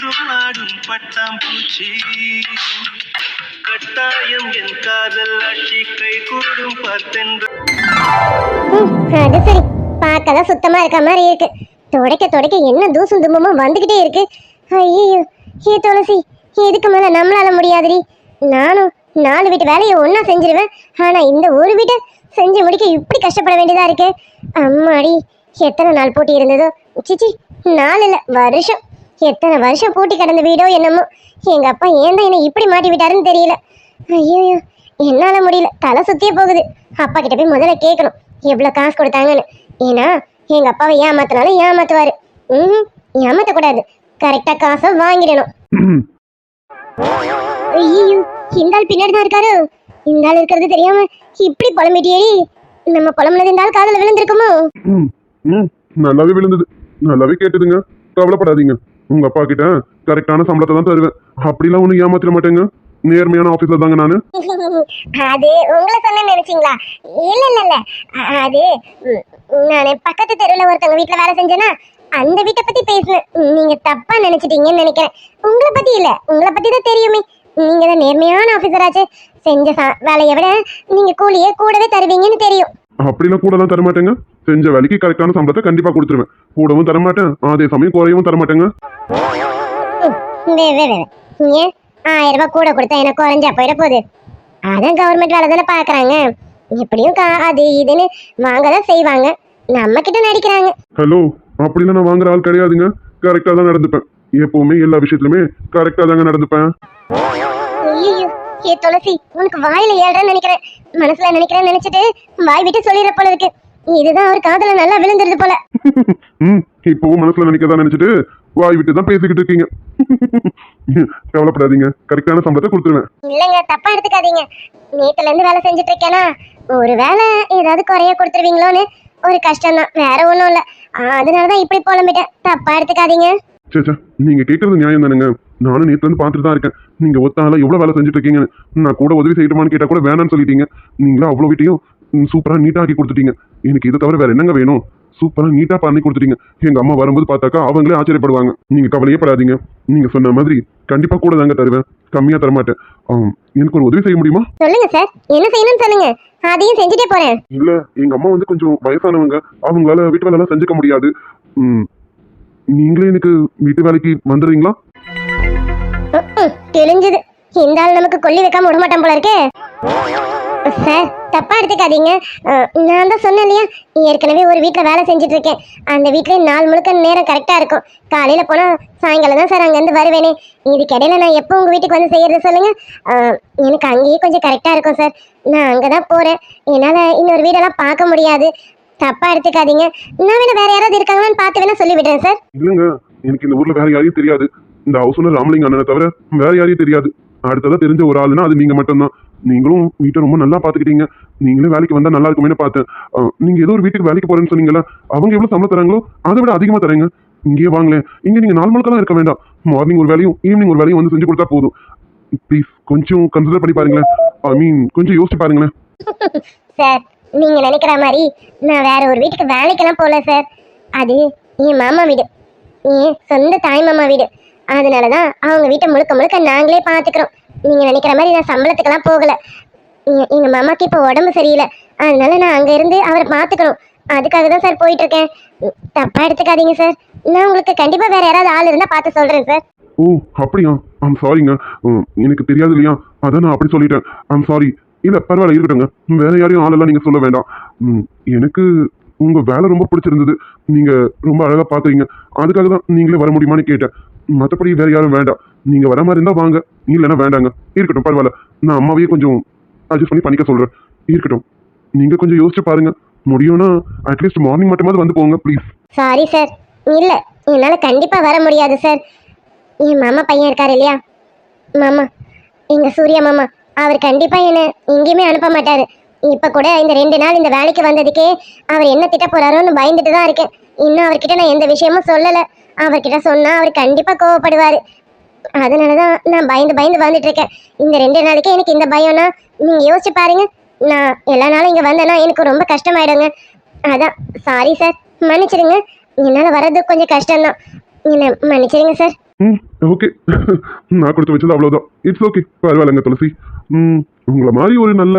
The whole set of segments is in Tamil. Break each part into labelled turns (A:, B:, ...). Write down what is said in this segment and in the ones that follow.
A: என்றும் ஆடும் பட்டாம்பூச்சி கட்டாயம் என் காதல் ஆட்சி கை கூடும் பார்த்தென்ற.
B: அது சரி, பார்க்கதான் சுத்தமா இருக்க மாதிரி இருக்கு. தொடக்க தொடக்க என்ன தூசும் தும்பமும் வந்துகிட்டே இருக்கு. ஐயோ ஏ துளசி, இதுக்கு மேல நம்மளால முடியாதுடி. நானும் 4 வீட்டு வேலையை ஒன்னா செஞ்சிருவேன். ஆனா இந்த ஒரு வீட்டை செஞ்சு முடிக்க இப்படி கஷ்டப்பட வேண்டியதா இருக்கு. அம்மாடி, எத்தனை நாள் போட்டி இருந்ததோ, சிச்சி 4 இல்ல வருஷம், எத்தனை வருஷம் பூட்டி கிடந்த வீடோ என்னமோ. எங்க அப்பா ஏன் தான் என்னை இப்படி மாட்டி விட்டாருன்னு தெரியல. ஐயோ என்னால முடியல, தலை சுத்தியே போகுது. அப்பா கிட்ட போய் முதல்ல கேட்கணும் எவ்வளவு காசு கொடுத்தாங்கன்னு. ஏன்னா எங்க அப்பாவை ஏமாத்தினாலும் ஏமாத்துவாரு. ஏமாத்தக்கூடாது, கரெக்டா காசை வாங்கிடணும். ஐயோ இந்த ஆள் பின்னாடி தான் இருக்காரு. இந்த ஆள் இருக்கிறது தெரியாம இப்படி புலம்பிட்டியேடி. நம்ம புலம்புனது இந்த ஆள் காதுல விழுந்திருக்குமோ?
C: நல்லாவே விழுந்தது, நல்லாவே கேட்டதுங்க. கவலைப்படாதீங்க, உங்க அப்பா கிட்ட கரெக்டான சம்பளத்தை தான் தருவேன். அப்படிலாம் ஒன்றும் ஏமாத்திட மாட்டேங்க. நேர்மையான ஆபீஸ்ல தாங்க நானு.
B: அது உங்களை சொன்ன நினைச்சீங்களா? இல்ல இல்ல இல்ல, அது நானே பக்கத்து தெருவில் ஒருத்தவங்க வீட்டுல வேலை செஞ்சேன்னா அந்த வீட்டை பத்தி பேசுனேன். நீங்க தப்பா நினைச்சிட்டீங்கன்னு நினைக்கிறேன். உங்களை பத்தி இல்ல, உங்களை பத்தி தான் தெரியுமே. நீங்க தான் நேர்மையான ஆபீசராச்சு. செஞ்ச வேலையை விட நீங்க கூலியே கூடவே தருவீங்கன்னு தெரியும்.
C: அப்படிலாம் கூடலாம் தரமாட்டேங்க. செஞ்ச வேலைக்கு கரெக்டான சம்பளத்தை கண்டிப்பா கொடுத்துருவேன். கூடவும் தரமாட்டேன், அதே சமயம் குறையவும் தரமாட்டேங்க.
B: ஏன் 1000 ரூபாய் கூட கொடுத்தா எனக்கு குறைஞ்சா போயிட போகுது? அதான் கவர்மெண்ட் வேலை தானே பாக்குறாங்க. எப்படியும் அது இதுன்னு வாங்கதான் செய்வாங்க. நம்ம கிட்ட நடிக்கிறாங்க.
C: ஹலோ, அப்படிலாம் நான் வாங்குற ஆள் கிடையாதுங்க. கரெக்டா தான் நடந்துப்பேன். எப்பவுமே எல்லா விஷயத்துலயுமே கரெக்டா தாங்க நடந்துப்பேன்.
B: ஐயோ ஏ துளசி, உனக்கு வாயில ஏழ்றேன்னு நினைக்கிறேன். மனசுல நினைக்கிறேன்னு நினைச்சிட்டு வாய் விட்டு சொல்லிடுற போல இருக்கு. இதுதான் ஒரு காதல நல்லா விழுந்துருது போல.
C: இப்பவும் மனசுல நினைக்கதான் நினைச்சிட்டு வாய் விட்டு தான் பேசிக்கிட்டு இருக்கீங்க. கவலைப்படாதீங்க, கரெக்டான சம்பளத்தை கொடுத்துருவேன்.
B: இல்லங்க, தப்பா எடுத்துக்காதீங்க. நேத்துல இருந்து வேலை செஞ்சுட்டு இருக்கேனா, ஒரு வேலை ஏதாவது குறைய கொடுத்துருவீங்களோன்னு ஒரு கஷ்டம் தான், வேற ஒண்ணும் இல்ல. அதனாலதான் இப்படி புலம்பிட்டேன். தப்பா எடுத்துக்காதீங்க.
C: சேச்சா, நீங்க கேட்கறது நியாயம் தானுங்க. நானும் நேத்துல இருந்து பார்த்துட்டு தான் இருக்கேன். நீங்க ஒத்தால எவ்வளவு வேலை செஞ்சுட்டு இருக்கீங்கன்னு. நான் கூட உதவி செய்யட்டுமான்னு கேட்டா கூட வேணான்னு சொல்லிட்டீங்க. நீங்களா அவ்வளவு வீட்டையும் சூப்பரா நீட்டா ஆக்கி கொடுத்துட்டீங்க. எனக்கு இதை தவிர வேற என்னங்க வேணும்? சூப்பரா நீட்டா பண்ணி கொடுத்துட்டீங்க. எங்க அம்மா வரும்போது பார்த்தாக்கா அவங்களே ஆச்சரியப்படுவாங்க. நீங்க கவலையே படாதீங்க, நீங்க சொன்ன மாதிரி கண்டிப்பா கூட தாங்க தருவேன், கம்மியா தரமாட்டேன். எனக்கு ஒரு உதவி செய்ய முடியுமா?
B: சொல்லுங்க சார், என்ன செய்யணும்னு சொல்லுங்க, அதையும் செஞ்சுட்டே போறேன்.
C: இல்ல, எங்க அம்மா கொஞ்சம் வயசானவங்க, அவங்களால வீட்டு வேலை எல்லாம் செஞ்சுக்க முடியாது. நீங்களே எனக்கு வீட்டு வேலைக்கு வந்துடுறீங்களா?
B: தெரிஞ்சது, இந்த ஆள் நமக்கு கொல்லி வைக்காம விட மாட்டான் போல இருக்கே. சார் தப்பா எடுத்துக்காதீங்க. நான் தான் சொன்னேன் இல்லையா, ஏற்கனவே ஒரு வீட்டில் வேலை செஞ்சுட்டு இருக்கேன். அந்த வீட்லேயே நாள் முழுக்க நேரம் கரெக்டாக இருக்கும். காலையில் போனால் சாயங்காலம் தான் சார் அங்கேருந்து வருவேனே. இதுக்கிடையில நான் எப்போ உங்கள் வீட்டுக்கு வந்து செய்யறது சொல்லுங்க. எனக்கு அங்கேயே கொஞ்சம் கரெக்டாக இருக்கும் சார். நான் அங்கே தான் போகிறேன். என்னால் இன்னொரு வீடெல்லாம் பார்க்க முடியாது. தப்பா எடுத்துக்காதீங்க. நான் வேணா வேற யாராவது இருக்காங்களான்னு பார்த்து வேணா சொல்லி விடுறேன் சார்.
C: இல்லைங்க, எனக்கு இந்த ஊர்ல வேற யாரையும் தெரியாது. இந்த ஹவுஸ் ஓனர் ராமலிங்க அண்ணனை தவிர வேற யாரையும் தெரியாது. அடுத்ததான் தெரிஞ்ச ஒரு ஆளுன்னா அது நீங்க மட்டும்தான். நீங்களும் வீட்டை ரொம்ப நல்லா பாத்துக்கிட்டீங்க. நீங்களே வேலைக்கு வந்தா நல்லா இருக்குமே பார்த்தேன். நீங்க ஏதோ ஒரு வீட்டுக்கு வேலைக்கு போறேன்னு சொன்னீங்களா, அவங்க எவ்வளவு சம்பளம் தராங்களோ அதை விட அதிகமா தரேங்க. இங்கேயே வாங்களேன், இங்க நீங்க 4 மணிக்கெல்லாம் இருக்க வேண்டாம். மார்னிங் ஒரு வேலையும் ஈவினிங் ஒரு வேலையும் வந்து செஞ்சு கொடுத்தா போதும். ப்ளீஸ் கொஞ்சம் கன்சிடர் பண்ணி பாருங்களேன். கொஞ்சம் யோசிச்சு பாருங்களேன்.
B: சார் நீங்க நினைக்கிற மாதிரி நான் வேற ஒரு வீட்டுக்கு வேலைக்கெல்லாம் போகல சார். அது என் மாமா வீடு, என் சொந்த தாய் மாமா வீடு. அதனாலதான் அவங்க வீட்டை முழுக்க முழுக்க நாங்களே பார்த்துக்கிறோம். நீங்க நினைக்கிற மாதிரி நான் சம்பளத்துக்கெல்லாம் போகல. எங்க மாமாக்கு இப்போ உடம்பு சரியில்லை, அதனால நான் அங்க இருந்து அவரை பார்த்துக்கணும். அதுக்காக தான் சார் போயிட்டு இருக்கேன். தப்பா எடுத்துக்காதீங்க சார். நான் உங்களுக்கு கண்டிப்பா வேற யாராவது ஆள் இருந்தா பார்த்து சொல்றேன் சார்.
C: ஓ அப்படியா? சாரிங்க, எனக்கு தெரியாது இல்லையா, அதான் நான் அப்படி சொல்லிட்டேன். சாரி. இல்ல பரவாயில்ல, இருக்கட்டுங்க. வேற யாரையும் ஆளெல்லாம் நீங்க சொல்ல வேண்டாம். எனக்கு உங்க வேலை ரொம்ப பிடிச்சிருந்தது. நீங்க ரொம்ப அழகா பாக்குறீங்க, அதுக்காக தான் நீங்களே வர முடியுமான்னு கேட்டேன். மற்றபடி வேற யாரும் வேண்டாம். நீங்க வர மாதிரி இருந்தா வாங்க, இல்லைன்னா வேண்டாங்க. இருக்கட்டும், பரவாயில்ல. நான் அம்மாவையே கொஞ்சம் அட்ஜஸ்ட் பண்ணி பண்ணிக்க சொல்றேன். இருக்கட்டும், நீங்க கொஞ்சம் யோசிச்சு பாருங்க. முடியும்னா அட்லீஸ்ட் மார்னிங் மட்டுமாவது வந்து போங்க ப்ளீஸ்.
B: சாரி சார், இல்ல என்னால கண்டிப்பா வர முடியாது சார். என் மாமா பையன் இருக்காரு இல்லையா, மாமா, எங்க சூர்யா மாமா, அவர் கண்டிப்பா என்ன எங்கேயுமே அனுப்ப மாட்டாரு. இப்ப கூட இந்த 2 நாள் இந்த வேலைக்கு வந்ததுக்கே அவர் என்ன திட்ட போறாரோன்னு பயந்துட்டு தான் இருக்கேன். இன்னும் அவர்கிட்ட நான் எந்த விஷயமும் சொல்லல. அவர்கிட்ட சொன்னா அவர் கண்டிப்பா கோவப்படுவாரு. அதனாலதான் நான் பயந்து பயந்து வந்துட்டு இருக்கேன். இந்த 2 நாளைக்கே எனக்கு இந்த பயம்னா நீங்க யோசிச்சு பாருங்க. நான் எல்லா நாளும் இங்க வந்தேன்னா எனக்கு ரொம்ப கஷ்டமாயிடுங்க. அதான் சாரி சார், மன்னிச்சிடுங்க. என்னால வர்றது கொஞ்சம் கஷ்டம்தான், என்ன மன்னிச்சிடுங்க சார்.
C: ம் ஓகே. நான் கொடுத்து வச்சது அவ்வளோதான். இட்ஸ் ஓகே, பரவாயில்லைங்க துளசி. உங்களை மாதிரி ஒரு நல்ல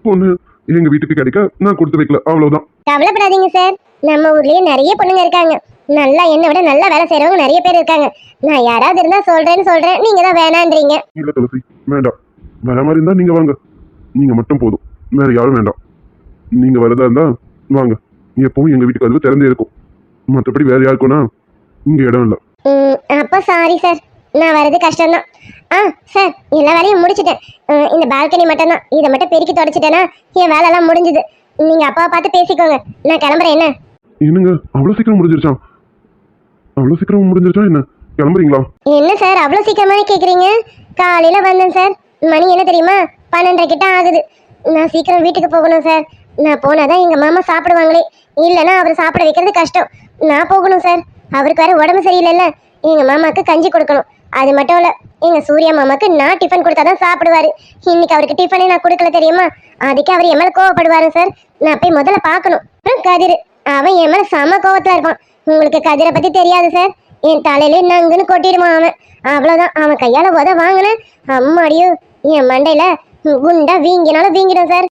C: பொண்ணு எங்கள் வீட்டுக்கு கிடைக்க நான் கொடுத்து வைக்கல, அவ்வளோதான்.
B: கவலைப்படாதீங்க சார், நம்ம ஊர்லயே நிறைய பொண்ணுங்க இருக்காங்க. நல்லா என்னை விட நல்லா வேலை செய்யறவங்க நிறைய பேர் இருக்காங்க. நான் யாராவது இருந்தா சொல்றேன், நீங்க தான் வேணான்றீங்க.
C: இல்லை துளசி, வேண்டாம். வர மாதிரி இருந்தால் நீங்கள் வாங்க. நீங்கள் மட்டும் போதும், வேற யாரும் வேண்டாம். நீங்கள் வரதா இருந்தா வாங்க. எப்பவும் எங்கள் வீட்டுக்கு அது திறந்தே இருக்கும். மற்றபடி வேற யாருக்கும்னா இங்கே இடம் இல்லை.
B: அப்போ சாரி சார், நான் வர்றது கஷ்டம்தான். சார், எல்லா வேலையும் முடிச்சிட்டேன். இந்த பால்கனி மட்டும்தான், இதை மட்டும் பெருக்கி தொடச்சிட்டேன்னா என் வேலைலாம் முடிஞ்சுது. நீங்க அப்பாவை பார்த்து பேசிக்கோங்க, நான் கிளம்புறேன். என்ன
C: என்னங்க அவ்வளோ சீக்கிரம் முடிஞ்சிருச்சா? அவ்வளோ சீக்கிரம் முடிஞ்சிருச்சா என்ன? கிளம்புறீங்களா?
B: என்ன சார் அவ்வளோ சீக்கிரமானே கேட்குறீங்க? காலையில வந்தேன் சார், மணி என்ன தெரியுமா, 12:30 கிட்ட ஆகுது. நான் சீக்கிரம் வீட்டுக்கு போகணும் சார். நான் போனாதான் எங்க மாமா சாப்பிடுவாங்களே, இல்லைன்னா அவர் சாப்பிட வைக்கிறது கஷ்டம். நான் போகணும் சார். அவருக்கு வேற உடம்பு சரியில்லைல்ல, எங்க மாமாக்கு கஞ்சி கொடுக்கணும். அது மட்டும் இல்ல, எங்க சூர்யா மாமாக்கு நான் டிஃபன் கொடுத்தாதான் சாப்பிடுவாரு. இன்னைக்கு அவருக்கு டிஃபனே நான் கொடுக்கல தெரியுமா, அதுக்கு அவர் என் மேல கோவப்படுவாரு சார். நான் போய் முதல்ல பார்க்கணும். அப்புறம் கதிர், அவன் என் மேல செம கோவத்துல இருப்பான். உங்களுக்கு கதிரை பத்தி தெரியாது சார், என் தலையில நங்குன்னு கொட்டிடுவான் அவன். அவ்வளவுதான், அவன் கையால உத வாங்கினேன், அம்மாடியோ என் மண்டையில குண்டா வீங்கினாலும் வீங்கிடும் சார்.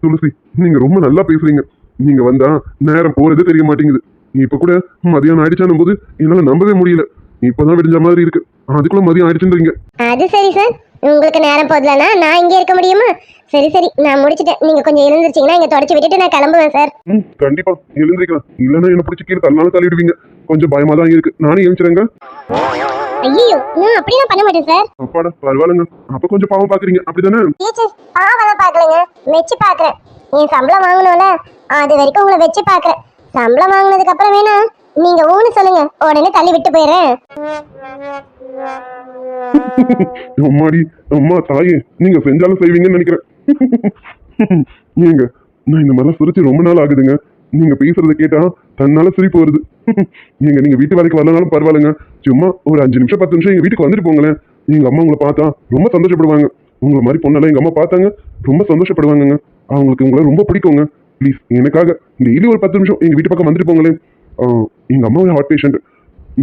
C: துளசி, நீங்க ரொம்ப நல்லா பேசுறீங்க. நீங்க வந்தா நேரம் போறதே தெரிய மாட்டேங்குது. இப்ப கூட மதியானம் ஆயிடுச்சானும் போது என்னால நம்பவே முடியல. இப்பதான் விடிஞ்ச மாதிரி இருக்கு, அதுக்குள்ள மதியம் ஆயிடுச்சுன்றீங்க.
B: அது சரி சார், உங்களுக்கு நேரம் போதலனா நான் இங்கே இருக்க முடியுமா? சரி, நான் முடிச்சிட்டேன். நீங்க கொஞ்சம் எழுந்திருச்சீங்கன்னா இங்க தொடச்சு விட்டுட்டு நான் கிளம்புவேன் சார்.
C: கண்டிப்பா எழுந்திருக்கலாம், இல்லைன்னா என்ன பிடிச்சி கீழே தள்ளாலும் தள்ளிடுவீங்க. கொஞ்சம் பயமா தான் இருக்கு, நானே எழுந்துறேங்க.
B: ஐயோ, நான் அப்படிலாம் பண்ண மாட்டேன் சார்.
C: அப்பாடா பரவாயில்லைங்க. அப்ப கொஞ்சம் பாவம் பாக்குறீங்க, அப்படிதானே?
B: டீச்சர், பாவம்லாம் பாக்கலங்க, வெச்சு பாக்குறேன். என் சம்பளம் வாங்கணும்ல, அது வரைக்கும் உங்களை வெச்சு பாக்குறேன். சம்பளம் வாங்கினதுக்கு அப்புறம் வேணா நீங்க ஊன்னு சொல்லுங்க, உடனே தள்ளி விட்டு போயிடுறேன்.
C: அம்மாடி, அம்மா தாயே, நீங்க செஞ்சாலும் செய்வீங்கன்னு நினைக்கிறேன். ஏங்க, நான் இந்த மாதிரிலாம் சிரிச்சு ரொம்ப நாள் ஆகுதுங்க. நீங்க பேசுறத கேட்டா தன்னால சிரிப்பு வருது. ஏங்க, நீங்க வீட்டு வேலைக்கு வரலனாலும் பரவாயில்லைங்க, சும்மா ஒரு 5 நிமிஷம் 10 நிமிஷம் எங்க வீட்டுக்கு வந்துட்டு போங்களேன். எங்க அம்மா உங்களை பார்த்தா ரொம்ப சந்தோஷப்படுவாங்க. உங்களை மாதிரி பொண்ணெல்லாம் எங்க அம்மா பார்த்தாங்க ரொம்ப சந்தோஷப்படுவாங்கங்க. அவங்களுக்கு உங்களை ரொம்ப பிடிக்குங்க. ப்ளீஸ் எனக்காக டெய்லி ஒரு 10 நிமிஷம் எங்க வீட்டு பக்கம் வந்துட்டு போங்களேன். எங்க அம்மா ஒரு ஹார்ட் பேஷண்ட்,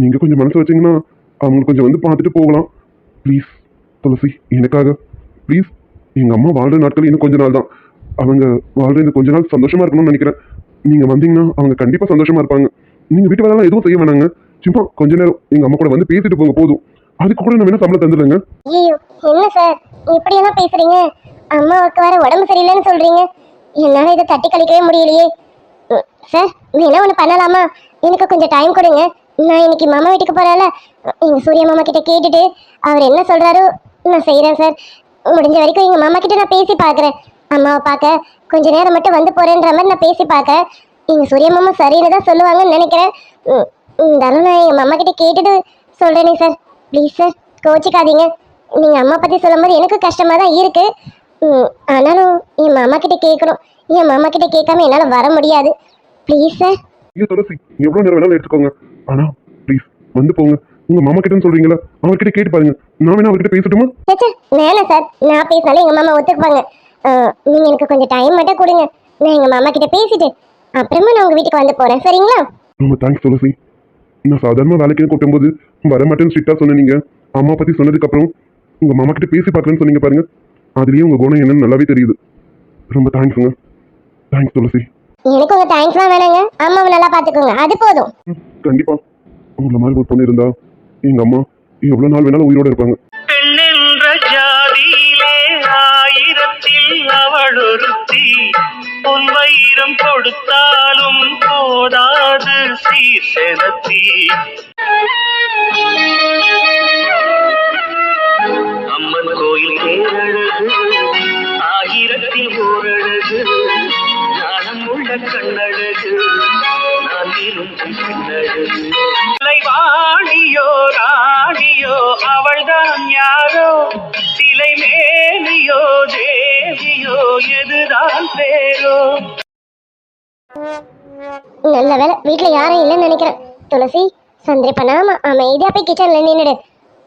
C: நீங்க கொஞ்சம் மனசு வச்சீங்கன்னா அவங்களுக்கு கொஞ்சம் வந்து பார்த்துட்டு போகலாம். ப்ளீஸ் துளசி, எனக்காக ப்ளீஸ். எங்க அம்மா வாழ்ற நாட்கள் இன்னும் கொஞ்ச நாள் தான். அவங்க வாழ்ற இந்த கொஞ்ச நாள் சந்தோஷமா இருக்கணும்னு நினைக்கிறேன். நீங்க வந்தீங்கன்னா அவங்க கண்டிப்பா சந்தோஷமா இருப்பாங்க. நீங்க வீட்டு வேலைலாம் எதுவும் செய்ய வேணாங்க, சும்மா கொஞ்ச நேரம் எங்க அம்மா கூட வந்து பேசிட்டு போங்க போதும். அதுக்கு கூட நான் வேணா சம்பளம் தந்துடுறேங்க.
B: ஐயோ, என்ன சார் இப்படி எல்லாம் பேசுறீங்க? அம்மாவுக்கு வேற உடம்பு சரியில்லைன்னு சொல்றீங்க. என்னால இதை தட்டி கழிக்கவே முடியலையே. சார், வேணா ஒண்ணு பண்ணலாமா? எனக்கு கொஞ்சம் டைம் கொடுங்க. நான் இன்னைக்கு மாமா வீட்டுக்கு போறேன்ல, எங்க சூர்யா மாமா கிட்ட கேட்டுட்டு அவர் என்ன சொல்றாரோ நான் செய்யறேன் சார். முடிஞ்ச வரைக்கும் எங்க மாமா கிட்ட நான் பேசி பாக்குறேன். அம்மாவை பார்க்க கொஞ்ச நேரம் மட்டும் வந்து போறேன்ற மாதிரி நான் பேசி பார்க்க எங்க சூர்யா மாமா சரின்னு தான் சொல்லுவாங்கன்னு நினைக்கிறேன். இருந்தாலும் நான் எங்க மாமா கிட்ட கேட்டுட்டு சொல்றேனே சார். ப்ளீஸ் சார், கோச்சிக்காதீங்க. நீங்க அம்மா பத்தி சொல்லும்போது எனக்கு கஷ்டமா தான் இருக்கு. ஆனாலும் என் மாமா கிட்ட கேட்கணும். என் மாமா கிட்ட கேட்காம என்னால வர முடியாது. Please sir.
C: ஐயோ துளசி, எவ்வளவு நேரம் வேணாலும் எடுத்துக்கோங்க, ஆனா ப்ளீஸ் வந்து போங்க. உங்க மாமா கிட்டன்னு சொல்றீங்களா, அவர்கிட்ட கேட்டு பாருங்க. நான் வேணா அவர்கிட்ட பேசட்டுமா?
B: வேணாம் சார், நான் பேசினாலும் எங்க மாமா ஒத்துக்குப்பாங்க. நீங்க எனக்கு கொஞ்சம் டைம் மட்டும் கொடுங்க. நான் எங்க மாமா கிட்ட பேசிட்டு அப்புறமா நான் உங்க வீட்டுக்கு வந்து போறேன், சரிங்களா?
C: ரொம்ப தேங்க்ஸ் துளசி. நான் சாதாரண வேலைக்கு கூட்டும்போது வர மாட்டேன்னு ஸ்ட்ரிக்டா சொன்னீங்க. அம்மா பத்தி சொன்னதுக்கு அப்புறம் உங்க மாமா கிட்ட பேசி பார்க்கலன்னு சொன்னீங்க பாருங்க, அதுலயே உங்க குணம் என்னன்னு நல்லாவே தெரியுது. ரொம்ப தேங்க்ஸுங்க. தேங்க்ஸ் துளசி.
B: எனக்கு உங்க தேங்க்ஸ்லாம் வேணாங்க, அம்மாவை நல்லா பாத்துக்கோங்க, அது போதும்.
C: கண்டிப்பா. உங்களை மாதிரி ஒரு பொண்ணு இருந்தா எங்க அம்மா எவ்வளவு நாள் வேணாலும் உயிரோட இருப்பாங்க.
A: பெண்ணென்ற ஜாதியிலே ஆயிரத்தில் அவள் ஒருத்தி, பொன் வைரம் கொடுத்தாலும் போதாது சீர்செனத்தி. அம்மன் கோயில் பேரழகு, ஆயிரத்தில் ஓரழகு, ஞானம் உள்ள கண்ணழகு, நான் விரும்பும் பெண்ணழகு. வாணியோ ராணியோ அவள்தான் யாரோ, சிலை மேலியோ தேவியோ எதுதான் பேரோ.
B: நல்ல வேலை வீட்டுல யாரும் இல்லைன்னு நினைக்கிறேன். துளசி, சந்திரிப்பனாம அமைதியா போய் கிச்சன்ல நின்னுடு.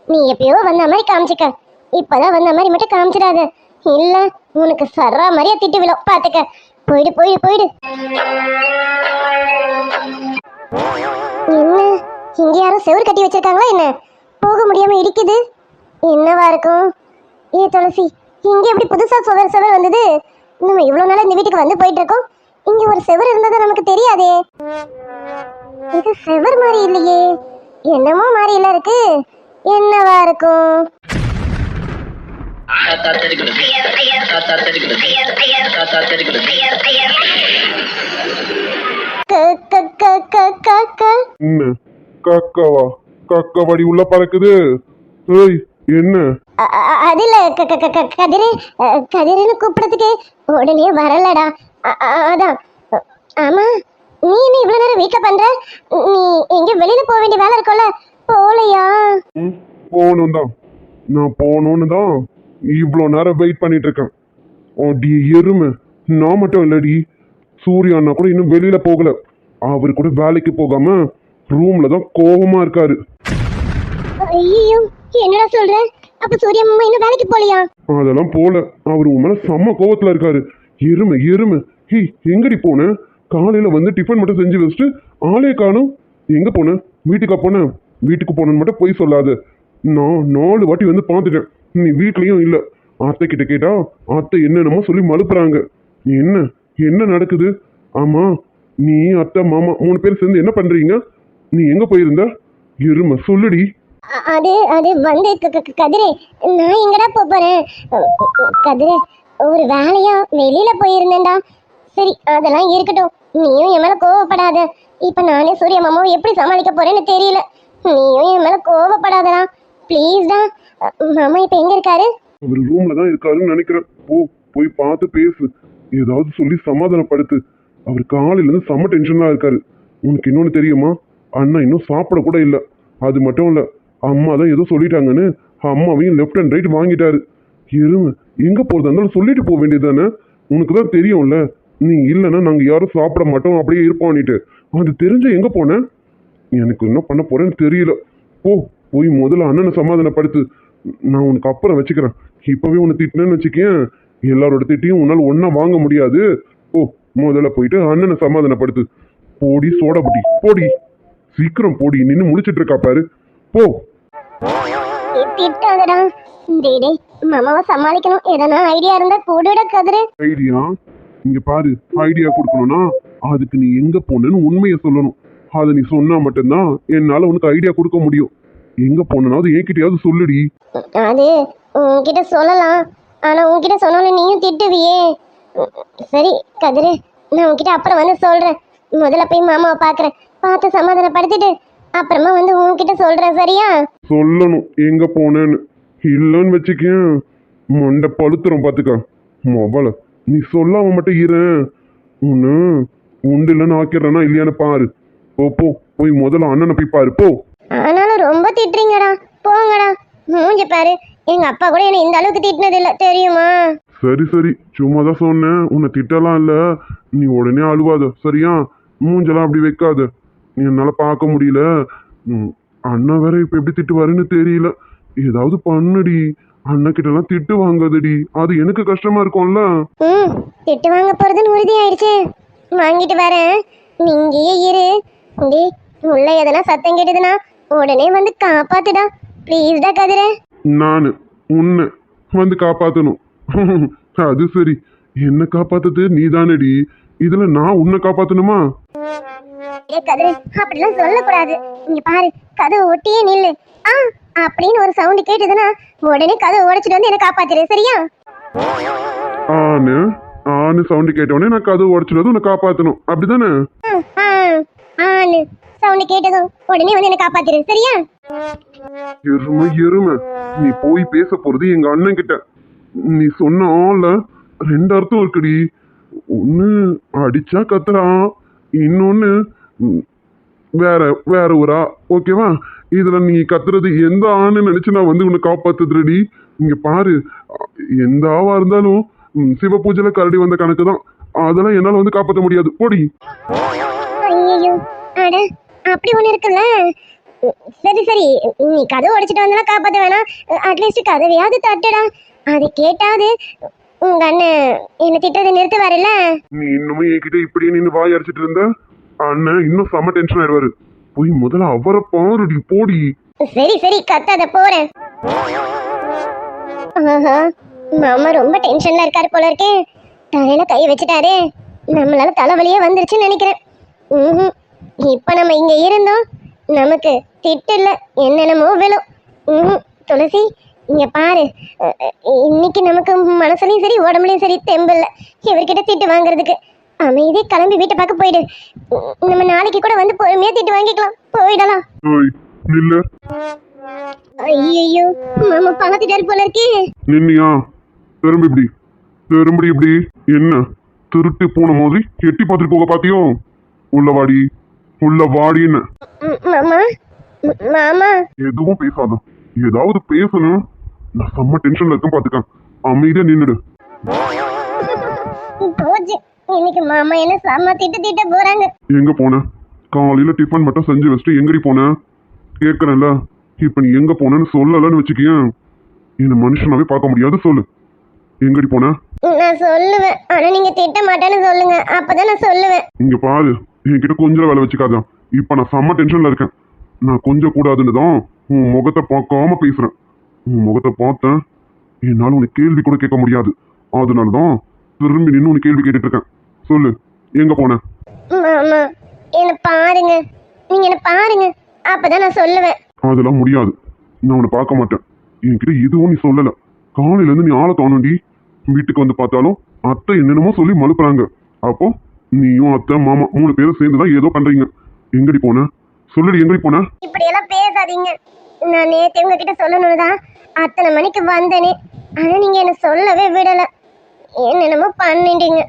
B: நீ எப்பயோ வந்த மாதிரி காமிச்சிக்க, இப்பதான் வந்த மாதிரி மட்டும் காமிச்சிடாத. இல்ல உனக்கு சர்றா மாதிரியா திட்டு விழும், பாத்துக்க. போயிடு போயிடு போயிடு. இங்க யாரும் செவுரு கட்டி வச்சிருக்காங்களா என்ன? போக முடியாம இடிக்குது. என்னவா இருக்கும்? ஏ துளசி, இங்க எப்படி புதுசா செவர் வந்தது? நம்ம இவ்வளவு நாளா இந்த வீட்டுக்கு வந்து போயிட்டு இருக்கோம். இங்க ஒரு செவர் இருந்தது நமக்கு தெரியாதே. இது செவர் மாதிரி இல்லையே, என்னமோ மாதிரி இல்ல இருக்கு. என்னவா இருக்கும்?
C: என்ன காக்காவா? காக்காவாடி உள்ள பறக்குது. ஏய் என்ன?
B: அதுல கதிரு, கதிருன்னு கூப்பிடறதுக்கு உடனே வரலடா. அதான். ஆமா, நீ என்ன இவ்வளவு நேரம் வீட்டுல பண்ற? நீ எங்க வெளியில போக வேண்டிய வேலை இருக்கும்ல, போலையா?
C: போகணும் தான், நான் போகணும்னு தான் இவ்வளோ நேரம் வெயிட் பண்ணிட்டு இருக்கேன். அடி எருமை, நான் மட்டும் இல்லடி, சூர்யா அண்ணா கூட இன்னும் வெளியில போகல. அவரு கூட வேலைக்கு போகாம ரூம்ல தான் கோபமா இருக்காரு.
B: ஐயோ, என்னடா சொல்ற? அப்ப சூர்யா மாமா இன்னும் வேலைக்கு போலையா?
C: அதெல்லாம் போல, அவர் உன் மேல செம்ம கோவத்துல இருக்காரு. எருமை எருமை. ஹே, எங்கடி போன? காலையில வந்து டிஃபன் மட்டும் செஞ்சு வச்சுட்டு ஆளே காணும். எங்க போன? வீட்டுக்கா போன? வீட்டுக்கு போனன்னு மட்டும் போய் சொல்லாத. நான் 4 வாட்டி வந்து பார்த்துட்டேன், நீ வீட்லயும் இல்ல. அத்தை கிட்ட கேட்டா அத்தை என்னென்னமோ சொல்லி மழுப்புறாங்க. என்ன என்ன நடக்குது? ஆமா, நீ அத்தை மாமா 3 பேர் சேர்ந்து என்ன பண்றீங்க? நீ எங்க போயிருந்த? எருமை சொல்லுடி.
B: அது அது வந்து கதிரே, நான் எங்கடா போறேன்? கதிரே, ஒரு வேலையா வெளியில போயிருந்தேன்டா. சரி, அதெல்லாம் இருக்கட்டும், நீயும் என் மேல கோவப்படாத. இப்ப நானே சூர்யா மாமாவை எப்படி சமாளிக்க போறேன்னு தெரியல. நீயும் என் மேல கோவப்படாதடா, ப்ளீஸ்டா. மாமா இப்ப எங்க இருக்காரு?
C: அவர் ரூம்ல தான் இருக்காருன்னு நினைக்கிறேன். போய் பார்த்து பேசு, ஏதாவது சொல்லி சமாதானப்படுத்து. அவர் காலையில இருந்து செம்ம டென்ஷனா இருக்காரு. உனக்கு இன்னொன்னு தெரியுமா? அண்ணா இன்னும் சாப்பிட கூட இல்லை. அது மட்டும் இல்ல, அம்மா தான் ஏதோ சொல்லிட்டாங்கன்னு அம்மாவையும் லெஃப்ட் அண்ட் ரைட் வாங்கிட்டாரு. எருமை, எங்க போறதா இருந்தாலும் சொல்லிட்டு போக வேண்டியது தானே? உனக்கு தான் தெரியும்ல, நீ இல்லைன்னா நாங்க யாரும் சாப்பிட மாட்டோம், அப்படியே இருப்போம்னுட்டு. அது தெரிஞ்ச எங்க போன? எனக்கு என்ன பண்ண போறேன்னு தெரியல. போய் முதல்ல அண்ணனை சமாதானப்படுத்து. நான் உனக்கு அப்புறம் வச்சுக்கிறேன். இப்பவே உன்னை திட்டினேன்னு வச்சுக்கேன், எல்லாரோட திட்டியும் உன்னால ஒன்னா வாங்க முடியாது. முதல்ல போயிட்டு அண்ணனை சமாதானப்படுத்து. போடி சோடாபுட்டி, போடி சீக்கிரம் போடி. நின்று முடிச்சிட்டு இருக்கா பாரு, போ.
B: திட்டாதடா. டேடே, மாமாவை சமாளிக்கணும். எதனா ஐடியா இருந்தா கூடட கதிரு.
C: ஐடியா? இங்க பாரு, ஐடியா கொடுக்கணும்னா அதுக்கு நீ எங்க போனேன்னு உண்மையை சொல்லணும். அதை நீ சொன்னா மட்டும்தான் என்னால உனக்கு ஐடியா கொடுக்க முடியும். எங்க போனா அது என்கிட்டயாவது சொல்லுடி.
B: அது உன்கிட்ட சொல்லலாம், ஆனா உன்கிட்ட சொன்னாலும் நீயும் திட்டுவியே. சரி கதிரு, நான் உன்கிட்ட அப்புறம் வந்து சொல்றேன். முதல்ல போய் மாமாவை பாக்குறேன், பார்த்து சமாதானப்படுத்திட்டு அப்புறமா வந்து உன்கிட்ட சொல்றேன், சரியா?
C: சொல்லணும் எங்க போனேன்னு. இல்லைன்னு வச்சுக்கேன், மொண்டை பழுத்துறோம் பாத்துக்க. மொபைல நீ சொல்லாம மட்டும் இரு. உன்னு உண்டு இல்லைன்னு ஆக்கிடுறேன்னா இல்லையான்னு பாரு. போய் முதல்ல அண்ணனை போய் பாரு, போ.
B: ஆனாலும் ரொம்ப திட்டுறீங்கடா, போங்கடா. மூஞ்சி பாரு, எங்க அப்பா கூட என்ன இந்த அளவுக்கு திட்டினது இல்ல, தெரியுமா?
C: சரி, சும்மா தான் சொன்னேன், உன்னை திட்டலாம் இல்ல. நீ உடனே அழுவாத, சரியா? மூஞ்செல்லாம் அப்படி வைக்காத, என்னால பார்க்க முடியல. அண்ணா வேற இப்ப எப்படி திட்டுவாருன்னு தெரியல. ஏதாவது பண்ணுடி, அண்ணா கிட்ட எல்லாம் திட்டு வாங்காதடி, அது எனக்கு கஷ்டமா இருக்கும்ல.
B: திட்டு வாங்க போறதுன்னு உறுதி ஆயிடுச்சு, வாங்கிட்டு வரேன். நீங்கயே இரு. டேய், உள்ள எதனா சத்தம் கேட்டதுன்னா உடனே வந்து காப்பாத்துடா, ப்ளீஸ்டா கதிர.
C: நானு உன்னை வந்து காப்பாத்தணும்? அது சரி, என்ன காப்பாத்துது நீதானடி, இதுல நான் உன்னை காப்பாத்தணுமா?
B: கதிர, அப்படிலாம் சொல்லக்கூடாது. இங்க பாரு, கதவு ஒட்டியே நில்லு. அப்படின்னு ஒரு சவுண்ட் கேட்டதுன்னா உடனே கதவு உடைச்சிட்டு வந்து என்ன காப்பாத்துரு, சரியா?
C: ஆனு சவுண்ட் கேட்டவொடனே நான் கதவு உடைச்சிட்டு உன்னை காப்பாத்தணும், அப்படிதானே?
B: ஆனு சவுண்ட் கேட்டதும் உடனே வந்து என்ன காப்பாத்துரு, சரியா?
C: எருமை, நீ போய் பேச போறது எங்க அண்ணன் கிட்ட. நீ சொன்ன ஆள்ல 2 அர்த்தம் இருக்குடி. ஒண்ணு அடிச்சா கத்துறான், இன்னொன்னு வேற ஊரா, ஓகேவா? இதுல நீ கத்துறது எந்த ஆணு நினைச்சு நான் வந்து உன்னை காப்பாத்துறடி. இங்க பாரு, எந்த ஆவா இருந்தாலும் சிவ பூஜையில கரடி வந்த கணக்கு தான், அதெல்லாம் என்னால வந்து காப்பாற்ற முடியாது, போடி.
B: ஐயோ, அட அப்படி ஒண்ணு இருக்குல்ல. சரி, நீ கதவு உடைச்சிட்டு வந்தா காப்பாத்த வேணாம், அட்லீஸ்ட் கதவையாவது தட்டுடா. அது கேட்டாது உங்க அண்ணன் என்ன திட்டதை நிறுத்துவாருல்ல.
C: நீ இன்னுமே என்கிட்ட இப்படியே நின்று வாய் அடிச்சிட்டு இருந்த, அண்ணன் இன்னும் செம்ம டென்ஷன் ஆயிடுவாரு. போய் முதல்ல அவரை பாருடி போடி.
B: சரி சரி கத்தாத போறேன். ஆஹா, மாமா ரொம்ப டென்ஷன்ல இருக்காரு போல இருக்கே. தலையில கை வச்சுட்டாரு. நம்மளால தலைவலியே வந்துருச்சுன்னு நினைக்கிறேன். ம்ஹும். இப்ப நம்ம இங்க இருந்தோம் நமக்கு திட்டு இல்ல என்னென்னமோ விழும். துளசி இங்க பாரு, இன்னைக்கு நமக்கு மனசுலயும் சரி உடம்புலயும் சரி தெம்பில்ல இவர்கிட்ட திட்டு வாங்குறதுக்கு. அமைதியே கிளம்பி வீட்டை பார்க்க போயிடு. நம்ம நாளைக்கு கூட வந்து பொறுமையா திட்டு வாங்கிக்கலாம். போயிடலாம்.
C: ஏய் நில்லு.
B: ஐயோ மாமா பாத்துட்டாரு போல இருக்கே.
C: நின்னியா? திரும்பி இப்படி என்ன திருட்டு போன மாதிரி எட்டி பார்த்துட்டு போக பாத்தியோ? உள்ள வாடின்னு.
B: மாமா மாமா
C: எதுவும் பேசாத. ஏதாவது பேசணும் நான் செம்ம டென்ஷன்ல இருக்கேன் பாத்துக்க. அமைதியா நின்னுடு.
B: போச்சு. இன்னைக்கு மாமா என்ன செம்ம திட்ட போறாங்க.
C: எங்க போன? காலையில டிஃபன் மட்டும் செஞ்சு வச்சுட்டு எங்கடி போன கேக்குறேன்ல. இப்ப நீ எங்க போனன்னு சொல்லலன்னு வச்சுக்கேன் என்ன மனுஷனாவே பார்க்க முடியாது. சொல்லு எங்கடி போன?
B: நான் சொல்லுவேன், ஆனா நீங்க திட்ட மாட்டேன்னு சொல்லுங்க, அப்பதான் நான் சொல்லுவேன்.
C: இங்க பாரு, என்கிட்ட கொஞ்சம் வேலை வச்சுக்காத. இப்ப நான் செம்ம டென்ஷன்ல இருக்கேன். நான் கொஞ்சம் கூடாதுன்னு தான் உன் முகத்தை பார்க்காம பேசுறேன். உன் முகத்தை பார்த்தேன் என்னால உனக்கு கேள்வி கூட கேட்க முடியாது. அதனாலதான் திரும்பி நின்று உனக்கு கேள்வி கேட்டுட்டு இருக்கேன். சொல்லு எங்க போன?
B: மாமா என்ன பாருங்க, நீங்க என்ன பாருங்க, அப்பதான் நான் சொல்லுவேன்.
C: அதெல்லாம் முடியாது. நான் உன்னை பார்க்க மாட்டேன். என்கிட்ட எதுவும் நீ சொல்லல. காலையில இருந்து நீ ஆளை காணோண்டி. வீட்டுக்கு வந்து பார்த்தாலும் அத்தை என்னென்னமோ சொல்லி மழுப்புறாங்க. அப்போ நீயும் அத்தை மாமா 3 பேரும் சேர்ந்துதான் ஏதோ பண்றீங்க. எங்கடி போன? சொல்லுடி எங்கடி போன?
B: இப்படி எல்லாம் பேசாதீங்க. நான் நேத்து உங்ககிட்ட சொல்லணும்னு தான் அத்தனை மணிக்கு வந்தேனே. ஆனா நீங்க என்ன சொல்லவே விடல. என்னென்னமோ பண்ணிட்டீங்க.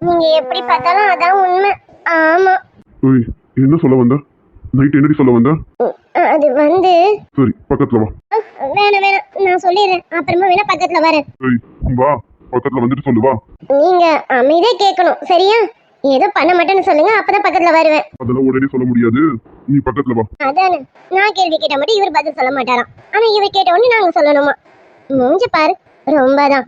B: நீங்க எப்படி பார்த்தாலும் அதான் உண்மை. ஆமா.
C: ஏய் என்ன சொல்ல வந்த? நைட் என்னடி சொல்ல வந்த?
B: அது வந்து
C: சரி பக்கத்துல வா.
B: வேணாம் நான் சொல்லிடுறேன். அப்புறமா வேணா பக்கத்துல வரேன்.
C: ஏய் வா பக்கத்துல வந்துட்டு சொல்லு வா.
B: நீங்க அமைதியா கேட்கணும் சரியா? ஏதோ பண்ண மாட்டேன்னு சொல்லுங்க, அப்பதான் பக்கத்துல வருவேன்.
C: அதெல்லாம் உடனே சொல்ல முடியாது. நீ பக்கத்துல வா.
B: அதானே, நான் கேள்வி கேட்ட மட்டும் இவர் பதில் சொல்ல மாட்டாராம். ஆனா இவர் கேட்ட உடனே நாங்க சொல்லணுமா? மூஞ்சி பாரு ரொம்பதான்.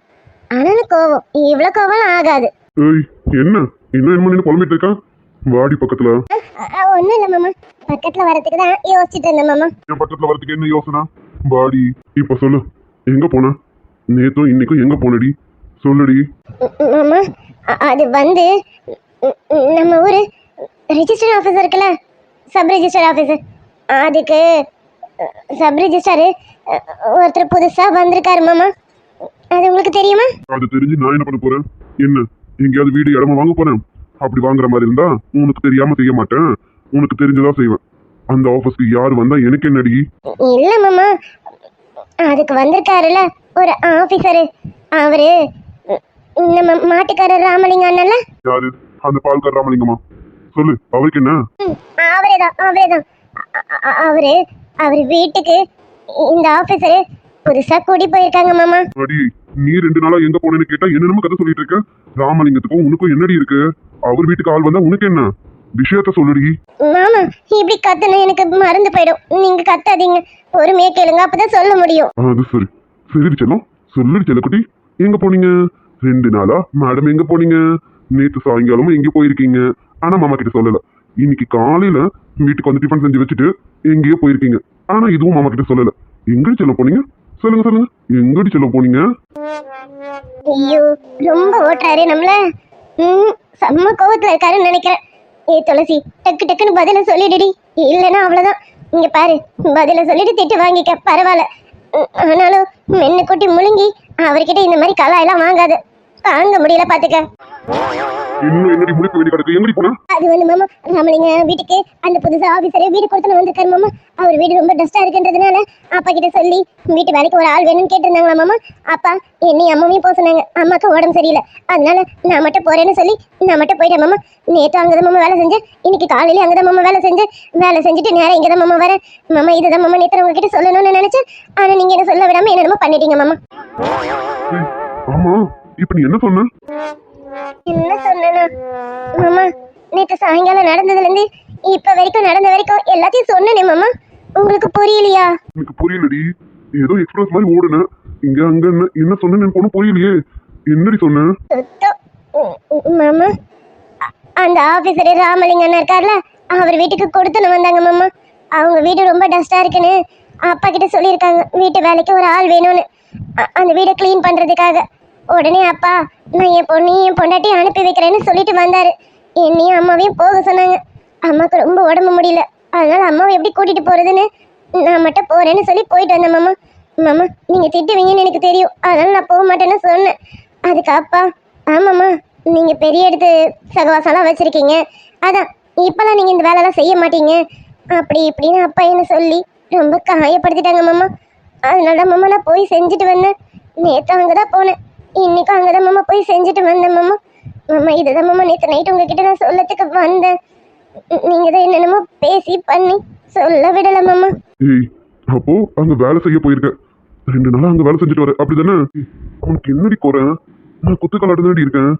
B: ஆனாலும் கோவம் இவ்வளவு கோவம் ஆகாது.
C: ஏய் என்ன இன்னும் என்ன குழம்பிட்டு இருக்கா? வாடி பக்கத்துல.
B: ஒண்ணும் இல்ல மாமா, பக்கத்துல வரதுக்கு தான் யோசிச்சுட்டு இருந்தேன் மாமா.
C: என் பக்கத்துல வரதுக்கு என்ன யோசனை? வாடி இப்ப சொல்லு எங்க போன? நேத்தும் இன்னைக்கும் எங்க போனடி? சொல்லுடி.
B: மாமா அது வந்து நம்ம ஊரு ரெஜிஸ்டர் ஆஃபீஸ் இருக்குல்ல, சப் ரெஜிஸ்டர் ஆஃபீஸ், அதுக்கு சப் ரெஜிஸ்டர் ஒருத்தர் புதுசா வந்திருக்காரு மாமா. அது உங்களுக்கு தெரியுமா?
C: அது தெரிஞ்சு நான் என்ன பண்ண போறேன்? என்ன எங்கேயாவது வீடு இடமா வாங்க போறேன்? அப்படி வாங்குற மாதிரி இருந்தா உனக்கு தெரியாம செய்ய மாட்டேன். உனக்கு தெரிஞ்சதா செய்வேன். அந்த ஆபீஸ்க்கு யாரு வந்தா எனக்கு என்னடி?
B: இல்ல மாமா, அதுக்கு வந்திருக்காருல ஒரு ஆபீசரு. அவரு நம்ம மாட்டுக்காரர் ராமலிங்கம் அண்ணன்ல.
C: யாரு? அந்த பால்கார ராமலிங்கமா? சொல்லு அவருக்கு என்ன?
B: அவரேதான். அவரு வீட்டுக்கு இந்த ஆபீசரு புதுசா கூடி போயிருக்காங்க மாமா.
C: அடி நீ 2 நாளா எங்க போனேன்னு கேட்டா என்னென்னமோ கதை சொல்லிட்டு இருக்க. ராமலிங்கத்துக்கும் உனக்கும் என்னடி இருக்கு? அவர் வீட்டுக்கு ஆள் வந்தா உனக்கு என்ன? விஷயத்த சொல்லுடி.
B: மாமா இப்படி கத்துனா எனக்கு மறந்து போயிடும். நீங்க கத்தாதீங்க, பொறுமையா கேளுங்க, அப்பதான் சொல்ல முடியும்.
C: அது சரி சரி செல்லம் சொல்லுடி செல்லக்குட்டி. எங்க போனீங்க 2 நாளா? மேடம் எங்க போனீங்க? நேற்று சாயங்காலமும் எங்க போயிருக்கீங்க? ஆனா மாமா கிட்ட சொல்லல. இன்னைக்கு காலையில வீட்டுக்கு வந்து டிஃபன் செஞ்சு வச்சுட்டு எங்கேயோ போயிருக்கீங்க. ஆனா இதுவும் மாமா கிட்ட சொல்லல. எங்கடி செல்ல போனீங்க? சொல்லுங்க எங்கடி செல்ல போனீங்க?
B: ஐயோ ரொம்ப ஓட்டுறாரு நம்மள. செம்ம கோவத்துல இருக்காருன்னு நினைக்கிறேன். துளசி டக்குன்னு பதில சொல்லிடுடி, இல்லைன்னா அவ்வளவுதான். இங்க பாரு, பதில சொல்லிட்டு திட்டு வாங்கிக்க பரவாயில்ல. ஆனாலும் மென்னு கூட்டி முழுங்கி அவர்கிட்ட இந்த மாதிரி கலாயெல்லாம் வாங்காது. தாங்க முடியல பாத்துக்க.
C: இன்னும் என்னடி முடிக்க வேண்டி கிடக்கு? எங்கடி போனா?
B: அது வந்து மாமா, ராமலிங்க வீட்டுக்கு அந்த புதுசா ஆபீசரே வீடு கொடுத்து வந்திருக்காரு மாமா. அவர் வீடு ரொம்ப டஸ்டா இருக்குன்றதுனால அப்பா கிட்ட சொல்லி வீட்டு வேலைக்கு ஒரு ஆள் வேணும்னு கேட்டிருந்தாங்களா மாமா. அப்பா என்னையும் அம்மாவையும் போக சொன்னாங்க. அம்மாக்கு உடம்பு சரியில்லை, அதனால நான் மட்டும் போறேன்னு சொல்லி நான் மட்டும் போயிட்டேன் மாமா. நேற்று அங்கதான் மாமா வேலை செஞ்சேன், இன்னைக்கு காலையில அங்கதான் மாமா வேலை செஞ்சுட்டு நேரம் இங்கதான் மாமா வரேன் மாமா. இதுதான் மாமா நேற்று உங்ககிட்ட சொல்லணும்னு நினைச்சேன், ஆனா நீங்க என்ன சொல்ல விடாம என்னென்னமோ பண்ணிட்டீங்க மாமா.
C: ஆமா இப்ப நீ என்ன சொன்ன?
B: என்ன சொன்னா மாமா, நேற்று சாயங்காலம் நடந்ததுல இருந்து இப்ப வரைக்கும் நடந்த வரைக்கும் எல்லாத்தையும் சொன்னனே மாமா. உங்களுக்கு புரியலையா?
C: எனக்கு புரியலடி. ஏதோ எக்ஸ்பிரஸ் மாதிரி ஓடுன இங்க அங்க. என்ன சொன்னேன்னு எனக்கு ஒன்றும் புரியலையே. என்னடி சொன்ன?
B: மாமா அந்த ஆபீசர் ராமலிங்கன் இருக்கார்ல, அவர் வீட்டுக்கு கொடுத்துன்னு வந்தாங்க மாமா. அவங்க வீடு ரொம்ப டஸ்டா இருக்குன்னு அப்பா கிட்ட சொல்லியிருக்காங்க. வீட்டு வேலைக்கு ஒரு ஆள் வேணும்னு அந்த வீடை க்ளீன் பண்றதுக்காக. உடனே அப்பா நான் என் பொண்ணையும் என் பொண்டாட்டியும் அனுப்பி வைக்கிறேன்னு சொல்லிட்டு வந்தாரு. என்னையும் அம்மாவையும் போக சொன்னாங்க. அம்மாவுக்கு ரொம்ப உடம்பு முடியல, அதனால அம்மாவை எப்படி கூட்டிட்டு போறதுன்னு நான் மட்டும் போறேன்னு சொல்லி போயிட்டு வந்தேன் மாமா. மாமா நீங்க திட்டுவீங்கன்னு எனக்கு தெரியும், அதனால நான் போக மாட்டேன்னு சொன்னேன். அதுக்கு அப்பா ஆமாம்மா நீங்க பெரிய இடத்து சகவாசம்லாம் வச்சிருக்கீங்க, அதான் இப்பெல்லாம் நீங்க இந்த வேலைலாம் செய்ய மாட்டீங்க அப்படி இப்படின்னு அப்பா என்ன சொல்லி ரொம்ப காயப்படுத்திட்டாங்க மாமா. அதனால தான் மாமா நான் போய் செஞ்சுட்டு வந்தேன். நேற்று அங்கே தான் போனேன், இன்னைக்கும் அங்கே தான் மாமா போய் செஞ்சுட்டு வந்தேன் மாமா. மாமா இதுதான் மாமா நேற்று நைட்டு உங்ககிட்ட நான் சொல்லத்துக்கு வந்தேன். நீங்க தான் என்னென்னமோ பேசி பண்ணி சொல்ல விடல மாமா.
C: ஏய் அப்போ அங்க வேலை செய்ய போயிருக்க, 2 நாளா அங்க வேலை செஞ்சுட்டு வர அப்படிதானே? உனக்கு என்னடி குறை? நான் குத்துக்கலாட்டு தாண்டி இருக்கேன்,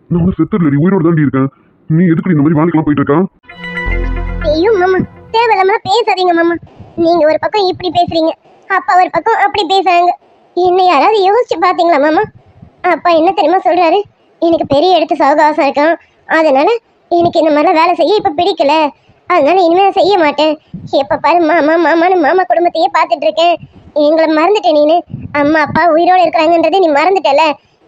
C: நான் ஒன்னும் செத்துலடி உயிரோடு தாண்டி இருக்கேன். நீ எதுக்கு இந்த மாதிரி வேலைக்கெல்லாம் போயிட்டு இருக்கா?
B: ஐயோ மாமா தேவையில்லாம பேசாதீங்க மாமா. நீங்க ஒரு பக்கம் இப்படி பேசுறீங்க, அப்பா ஒரு பக்கம் அப்படி பேசுறாங்க. என்ன யாராவது யோசிச்சு பாத்தீங்களா மாமா? அப்பா என்ன தெரியுமா சொல்றாரு, எனக்கு பெரிய இடத்து சவகாசம் இருக்கான், அதனால எனக்கு இந்த மாதிரிலாம் வேலை செய்ய இப்ப பிடிக்கல, அதனால இனிமே நான் செய்ய மாட்டேன். எப்ப பாரு மாமா மாமான்னு மாமா குடும்பத்தையே பார்த்துட்டு இருக்கேன். எங்களை மறந்துட்டேன் நீனு, அம்மா அப்பா உயிரோடு இருக்கிறாங்கன்றதை நீ மறந்துட்டல.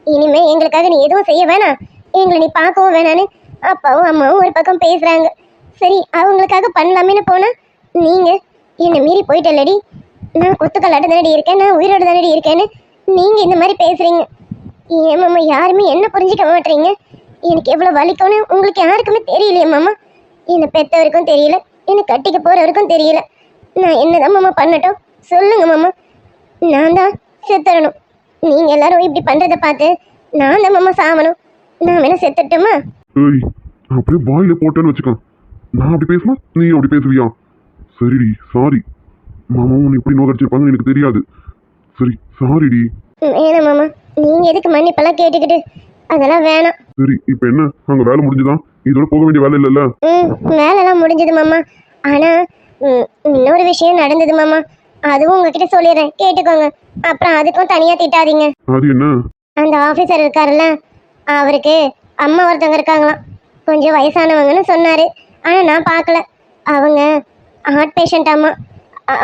B: இனிமே எங்களுக்காக நீ எதுவும் செய்ய வேணாம், எங்களை நீ பார்க்கவும் வேணான்னு அப்பாவும் அம்மாவும் ஒரு பக்கம் பேசுறாங்க. சரி அவங்களுக்காக பண்ணலாமேன்னு போனா நீங்க என்னை மீறி போயிட்டல்லடி. நான் கொத்துக்கல்லாட்டு தானடி இருக்கேன், நான் உயிரோடு தானடி இருக்கேன்னு நீங்க இந்த மாதிரி பேசுறீங்க. ஏன் மாமா யாருமே என்ன புரிஞ்சுக்க மாட்டீங்க? எனக்கு எவ்வளவு வலிக்கும்னு உங்களுக்கு யாருக்குமே தெரியலையே மாமா. என்னை பெற்றவருக்கும் தெரியல, என்னை கட்டிக்க போறவருக்கும் தெரியல. நான் என்னதான் மாமா பண்ணட்டும் சொல்லுங்க மாமா. நான் தான் செத்துறணும், நீங்க எல்லாரும் இப்படி பண்றதை பார்த்து நான் தான் மாமா சாவணும். நான் வேணா செத்துட்டோமா?
C: ஏய் அப்படியே வாயில போட்டேன்னு வச்சுக்கோ, நான் அப்படி பேசுனா நீ அப்படி பேசுவியா? சரிடி சாரி, மாமாவும் உன்னை இப்படி நோக்கடிச்சிருப்பாங்கன்னு எனக்கு தெரியாது. சரி சாரிடி.
B: வேணாம் மாமா, நீங்க எதுக்கு மன்னிப்பெல்லாம் கேட்டுக்கிட்டு, அதெல்லாம் வேணாம்.
C: சரி இப்போ என்ன அங்க வேலை முடிஞ்சுதான், இதோட போக வேண்டிய வேலை இல்லைல்ல?
B: வேலைலாம் முடிஞ்சது மாமா. ஆனா இன்னொரு விஷயம் நடந்தது மாமா, அதுவும் உங்ககிட்ட சொல்லிடுறேன் கேட்டுக்கோங்க, அப்புறம் அதுக்கும் தனியா திட்டாதீங்க.
C: அது என்ன?
B: அந்த ஆபீசர் இருக்காருல்ல, அவருக்கு அம்மா ஒருத்தவங்க இருக்காங்களாம், கொஞ்சம் வயசானவங்கன்னு சொன்னாரு. ஆனா நான் பார்க்கல, அவங்க ஹார்ட் பேஷண்ட் ஆமா,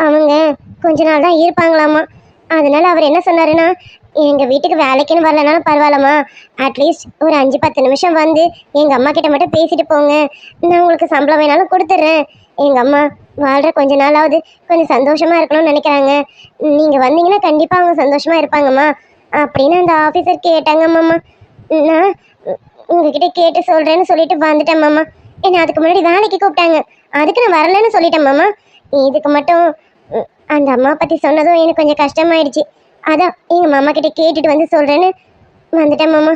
B: அவங்க கொஞ்ச நாள் தான் இருப்பாங்களாமா. அதனால அவர் என்ன சொன்னாருன்னா, எங்க வீட்டுக்கு வேலைக்குன்னு வரலனாலும் பரவாயில்லம்மா, அட்லீஸ்ட் ஒரு 5-10 நிமிஷம் வந்து எங்க அம்மா கிட்ட மட்டும் பேசிட்டு போங்க, நான் உங்களுக்கு சம்பளம் வேணாலும் கொடுத்துட்றேன். எங்க அம்மா வாழ்ற கொஞ்ச நாளாவது கொஞ்சம் சந்தோஷமா இருக்கணும்னு நினைக்கிறாங்க, நீங்க வந்தீங்கன்னா கண்டிப்பா அவங்க சந்தோஷமா இருப்பாங்கம்மா அப்படின்னு அந்த ஆஃபீஸர் கேட்டாங்க மாமா. நான் உங்ககிட்ட கேட்டு சொல்றேன்னு சொல்லிட்டு வந்துட்டேன் மாமா. என்ன அதுக்கு முன்னாடி வேலைக்கு கூப்பிட்டாங்க, அதுக்கு நான் வரலன்னு சொல்லிட்டேன் மாமா. இதுக்கு மட்டும் அந்த அம்மா பத்தி சொன்னதும் எனக்கு கொஞ்சம் கஷ்டமாயிடுச்சு, அதான் எங்க மாமா கிட்ட கேட்டுட்டு வந்து சொல்றேன்னு வந்துட்டேன் மாமா.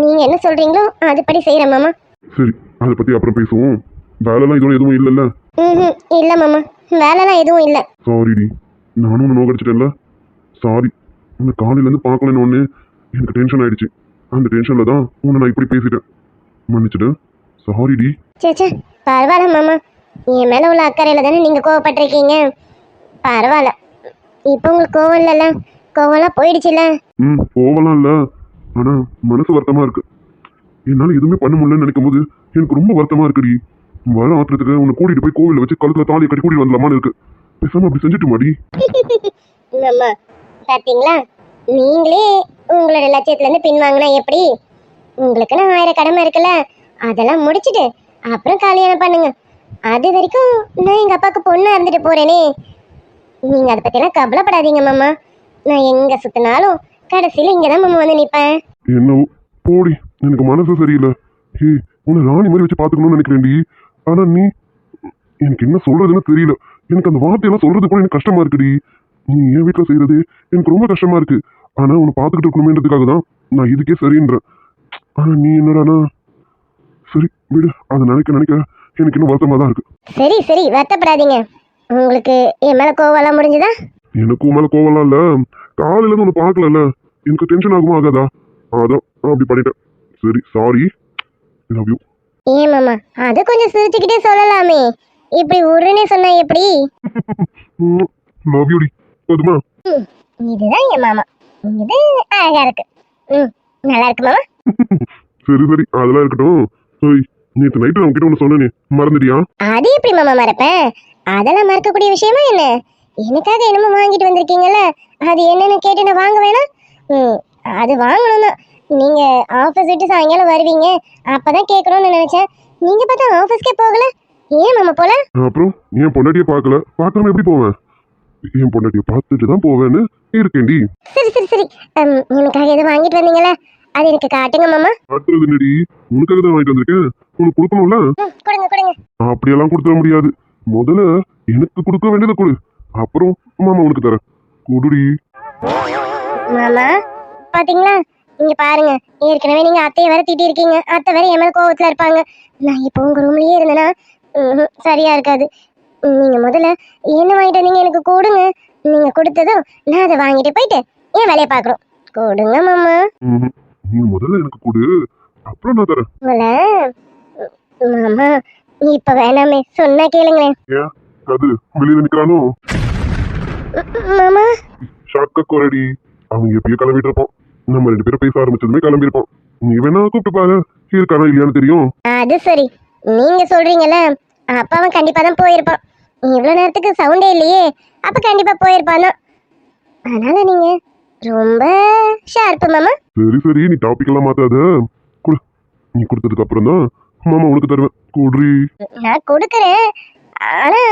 B: நீங்க என்ன சொல்றீங்களோ அதுபடி செய்யறேன் மாமா.
C: சரி அதை பத்தி அப்புறம் பேசுவோம், வேலைலாம் இதோட எதுவும் இல்லைல்ல?
B: இல்ல மாமா, வேலைலாம் எதுவும் இல்லை.
C: சாரிடி, நானும் உன்னை நோக்கடிச்சிட்டேன்ல, சாரி. உன்னை காலையிலேருந்து பார்க்கலன்னு ஒன்று எனக்கு டென்ஷன் ஆயிடுச்சு, அந்த டென்ஷனில் தான் உன்னை நான் இப்படி பேசிட்டேன், மன்னிச்சிடு. சாரிடி.
B: சேச்சே பரவாயில்ல மாமா, என் மேல உள்ள அக்கறையில தானே நீங்க கோவப்பட்டிருக்கீங்க, பரவாயில்ல. இப்போ உங்களுக்கு கோவம் இல்லைல்ல, கோவம்லாம் போயிடுச்சுல்ல?
C: கோவலாம் இல்லை, ஆனால் மனசு வருத்தமாக இருக்கு. என்னால் எதுவுமே பண்ண முடியலன்னு நினைக்கும் போது எனக்கு ரொம்ப வருத்தமாக இருக்குடி. வர ஆத்திரத்துக்கு உன்னை கூட்டிகிட்டு போய் கோவிலில் வச்சு கழுத்தில் தாலியை கட்டி கூட்டிட்டு வரலாமான்னு இருக்கு. பேசாமல் அப்படி செஞ்சுட்டு மாடி.
B: மாமா பார்த்தீங்களா, நீங்களே உங்களோட லட்சியத்துலேருந்து பின்வாங்கினா எப்படி? உங்களுக்குன்னு 1000 கடமை இருக்குல்ல, அதெல்லாம் முடிச்சுட்டு அப்புறம் கல்யாணம் பண்ணுங்க. அது வரைக்கும் நான் எங்கள் அப்பாவுக்கு பொண்ணாக இருந்துட்டு போகிறேனே, நீங்கள் அதை பற்றிலாம் கவலைப்படாதீங்க மாமா. நான் எங்கே சுற்றினாலும் கடைசியில் இங்கே தான் மாமா வந்து நிற்பேன்.
C: என்னவோ போடி, எனக்கு மனசு சரியில்லை. ஹே உன்னை ராணி மாதிரி வச்சு பார்த்துக்கணும்னு நினைக்கிறேன்டி, ஆனால் நீ எனக்கு என்ன சொல்கிறதுன்னு தெரியல. எனக்கு அந்த வார்த்தையெல்லாம் சொல்கிறது கூட எனக்கு கஷ்டமாக இருக்குடி. நீ என் வீட்டில் செய்கிறது எனக்கு ரொம்ப கஷ்டமாக இருக்குது. ஆனால் உன்னை பார்த்துக்கிட்டு இருக்கணுமேன்றதுக்காக தான் நான் இதுக்கே சரின்றேன். ஆனால் நீ என்னடானா, சரி விடு, அதை நினைக்க நினைக்க எனக்கு இன்னும் வருத்தமாக தான் இருக்குது.
B: சரி சரி வருத்தப்படாதீங்க. உங்களுக்கு என் மேலே கோவம்லாம் முடிஞ்சுதா?
C: எனக்கும் மேலே கோவம்லாம் இல்லை, காலையிலேருந்து ஒன்று பார்க்கலல்ல, எனக்கு டென்ஷன் ஆகுமா ஆகாதா, அதான் அப்படி பண்ணிட்டேன். சரி சாரி, லவ் யூ.
B: ஏன் மாமா அது கொஞ்சம் சிரிச்சுக்கிட்டே சொல்லலாமே, இப்படி உருன்னே சொன்னா எப்படி?
C: லவ் யூடி, போதுமா?
B: இதுதான் என் மாமா, இது அழகா இருக்கு. நல்லா இருக்கு மாமா.
C: சரி சரி அதெல்லாம் இருக்கட்டும். ஓய் நேற்று நைட்டு நான் கிட்ட ஒன்று சொன்னேனே மறந்துட்டியா?
B: அது எப்படி மாமா மறப்பேன்? அதெல்லாம் மறக்கக்கூடிய விஷயமா என்ன? எனக்காக என்னமோ வாங்கிட்டு வந்திருக்கீங்கல்ல, அது என்னன்னு கேட்டு நான் வாங்க வேணாம்? அது வாங்கணும் தான். நீங்க ஆஃபீஸ் விட்டு சாயங்காலம் வருவீங்க, அப்பதான் கேட்கணும்னு நினைச்சேன். நீங்க பார்த்தா ஆஃபீஸ்க்கே போகல, ஏன் மாமா போல?
C: அப்புறம் என் பொண்டாட்டியை பார்க்கல, பார்க்காம எப்படி போவேன்? என் பொண்டாட்டியை பார்த்துட்டு தான் போவேன்னு இருக்கேன்டி.
B: சரி சரி சரி, எனக்காக எது வாங்கிட்டு வந்தீங்களே, அது எனக்கு காட்டுங்க மாமா.
C: காட்டுறது என்னடி, உனக்காக தான் வாங்கிட்டு வந்திருக்கேன், உனக்கு கொடுக்கணும்ல.
B: கொடுங்க கொடுங்க.
C: அப்படியெல்லாம் கொடுத்துட முடியாது. முதல்ல எனக்கு கொடுக்க வேண்டியதை கொடு, அப்புறம் மாமா உனக்கு தரேன். கொடுடி.
B: மாமா பாத்தீங்களா, இங்க பாருங்க, ஏற்கனவே நீங்க அத்தையை வேற திட்டி இருக்கீங்க, அத்தை வேற என் மேல கோவத்துல இருப்பாங்க. நான் இப்போ உங்க ரூம்லயே இருந்தேன்னா சரியா இருக்காது. நீங்க முதல்ல என்ன வாங்கிட்டு வந்தீங்க எனக்கு கொடுங்க. நீங்க கொடுத்ததும் நான் அதை வாங்கிட்டு போயிட்டு என் வேலையை பாக்குறோம். கொடுங்க மாமா.
C: நீ முதல்ல எனக்கு கொடு, அப்புறம் நான் தரேன்.
B: மாமா இப்ப வேணாமே, சொன்னா கேளுங்களேன்.
C: ஏன் அது வெளியில நிக்கிறானோ?
B: மாமா
C: ஷாக்க கோரடி, அவங்க எப்பயோ கிளம்பிட்டு இருப்போம். நம்ம 2 பேரும் பேச ஆரம்பிச்சதுமே கிளம்பிருப்போம். நீ வேணா கூப்பிட்டு பாரு, இருக்கானா இல்லையான்னு தெரியும்.
B: அது சரி, நீங்க சொல்றீங்கல்ல, அப்ப அவன் கண்டிப்பா தான் போயிருப்பான். இவ்வளவு நேரத்துக்கு சவுண்டே இல்லையே, அப்ப கண்டிப்பா போயிருப்பான். அதனால நீங்க ரொம்ப ஷார்ப்பு மாமா.
C: சரி சரி, நீ டாபிக் எல்லாம் மாத்தாத. கொடு, நீ கொடுத்ததுக்கு அப்புறம் தான் மாமா உனக்கு தருவேன். குடுறி.
B: நான் கொடுக்கறேன், ஆனா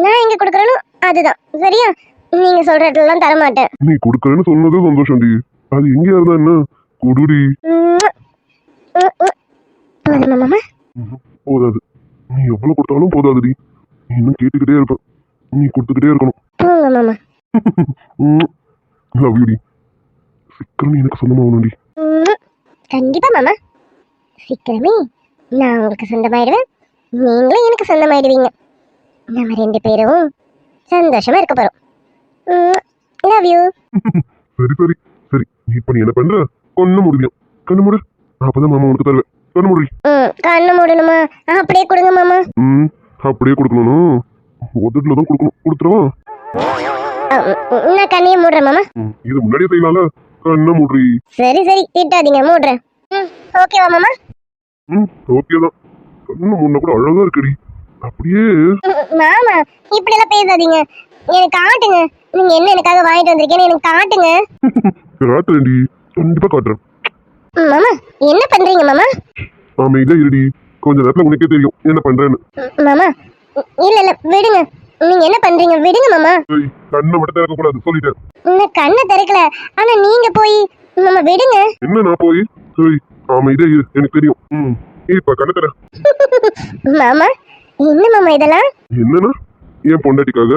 B: நான் எங்க கொடுக்கறேனோ அதுதான் சரியா. நீங்க சொல்ற இடத்துல தர மாட்டேன்.
C: நீ கொடுக்கறேன்னு சொன்னதே சந்தோஷம்டி, அது எங்கேயா இருந்தா என்ன? குடுடி.
B: போதுமா மாமா?
C: போதாது, நீ எவ்வளவு கொடுத்தாலும் போதாதுடி. நீ இன்னும் கேட்டுக்கிட்டே இருப்ப, நீ கொடுத்துக்கிட்டே இருக்கணும்.
B: போங்க மாமா.
C: லவ் யூடி. சீக்கிரம் நீ எனக்கு சொந்தமாகணும்டி.
B: கண்டிப்பா மாமா, சீக்கிரமே நான் உங்களுக்கு சொந்தமாயிடுவேன், நீங்களும் எனக்கு சொந்தமாயிடுவீங்க. நம்ம 2 பேரும் சந்தோஷமா இருக்க போறோம். Love you.
C: சரி சரி சரி, நீ இப்ப நீ என்ன பண்ற? கண்ணு முடியும், கண்ணு மூடு, அப்பதான் மாமா உனக்கு தருவேன். கண்ணு மூடி.
B: கண்ணு மூடணுமா? அப்படியே கொடுங்க மாமா.
C: அப்படியே கொடுக்கணும், உதட்டுல தான் கொடுக்கணும். கொடுத்துருவா?
B: நான் கண்ணையே மூடுறேன் மாமா.
C: இது முன்னாடியே செய்யலாம்ல, கண்ணை மூடுறி.
B: சரி சரி, திட்டாதீங்க, மூடுறேன். ஓகேவா மாமா?
C: ஓகே தான். கண்ணு மூடினா கூட அழகா இருக்குடி. அப்படியே
B: மாமா இப்படி எல்லாம் பேசாதீங்க, எனக்கு காட்டுங்க. நீங்க என்ன எனக்காக வாங்கிட்டு வந்திருக்கீங்கன்னு எனக்கு காட்டுங்க.
C: காட்டுறேன்டி, கண்டிப்பா காட்டுறேன்.
B: மாமா என்ன பண்றீங்க மாமா?
C: ஆமா, இதே இருடி, கொஞ்ச நேரத்துல உனக்கே தெரியும் என்ன பண்றேன்னு.
B: மாமா இல்ல இல்ல, விடுங்க. நீங்க என்ன பண்றீங்க? விடுங்க மாமா.
C: கண்ணை மட்டும் திறக்க கூடாது சொல்லிட்டேன்.
B: நான் கண்ணை திறக்கல, ஆனா நீங்க போய். மாமா விடுங்க.
C: என்ன நான் போய்? ஆமா, இதே இரு, எனக்கு தெரியும். இப்ப கண்ணை தர.
B: மாமா என்ன மாமா இதெல்லாம்?
C: என்னன்னா, என் பொண்டாட்டிக்காக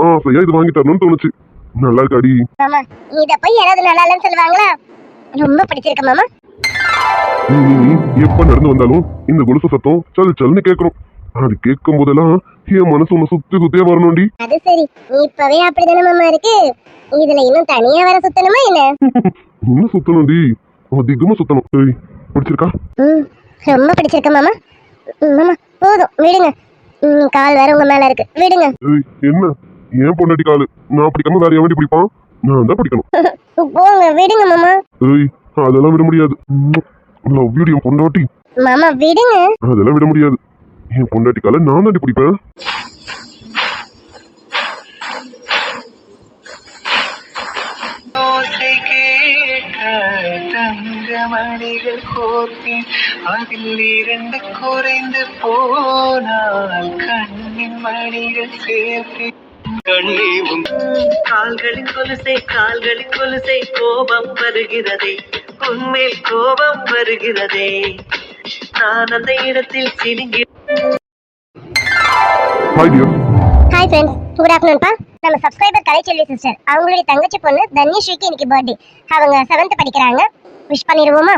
C: ஆசையா இது வாங்கி தரணும்னு தோணுச்சு. நல்லா இருக்காடி.
B: மாமா இத போய் யாராவது நல்லா இல்லைன்னு சொல்லுவாங்களா? ரொம்ப பிடிச்சிருக்கு மாமா.
C: நீ எப்ப நடந்து வந்தாலும் இந்த கொலுசு சத்தம் சல் சல்னு கேட்கணும். அது கேட்கும் போதெல்லாம் என் மனசு உன்னை சுத்தி சுத்தியே வரணும்டி.
B: அது சரி, இப்பவே அப்படிதானே மாமா இருக்கு. இதுல இன்னும் தனியா வர சுத்தணுமா என்ன?
C: இன்னும் சுத்தணும்டி, அதிகமா சுத்தணும். பிடிச்சிருக்கா?
B: ரொம்ப பிடிச்சிருக்கு மாமா. மாமா போதும், விடுங்க. கால் வேற உங்க மேல இருக்கு, விடுங்க.
C: என்ன ஏன் பொண்டாட்டி காலு? நான் பிடிக்காம வேற எவன்டி பிடிப்பான்? நான் தான் பிடிக்கணும்.
B: போங்க, விடுங்க மாமா.
C: அதெல்லாம் விட முடியாது. லவ் யூ என் பொண்டாட்டி.
B: மாமா விடுங்க.
C: அதெல்லாம் விட முடியாது. என் பொண்டாட்டி கால நான் தாண்டி பிடிப்பேன்.
A: தங்கமணிகள் கோர்த்தேன், அதில் 2 குறைந்து போனால் கண்ணின் மணிகள் சேர்த்தேன். கண்ணீரும் கால்களின் கொலுசை கோபம் வருகிறதே, உன்மேல் கோபம் வருகிறதே, நான் அந்த இடத்தில் சிரிங்கி.
C: Hi dear.
B: Hi friends, good afternoon பா. நம்ம சப்ஸ்கிரைபர் கலைச்செல்வி சிஸ்டர், அவங்களுடைய தங்கச்சி பொண்ணு தன்யஸ்ரீக்கு இன்னைக்கு பர்த்டே. அவங்க 7th படிக்கிறாங்க. விஷ் பண்ணிடுவோமா?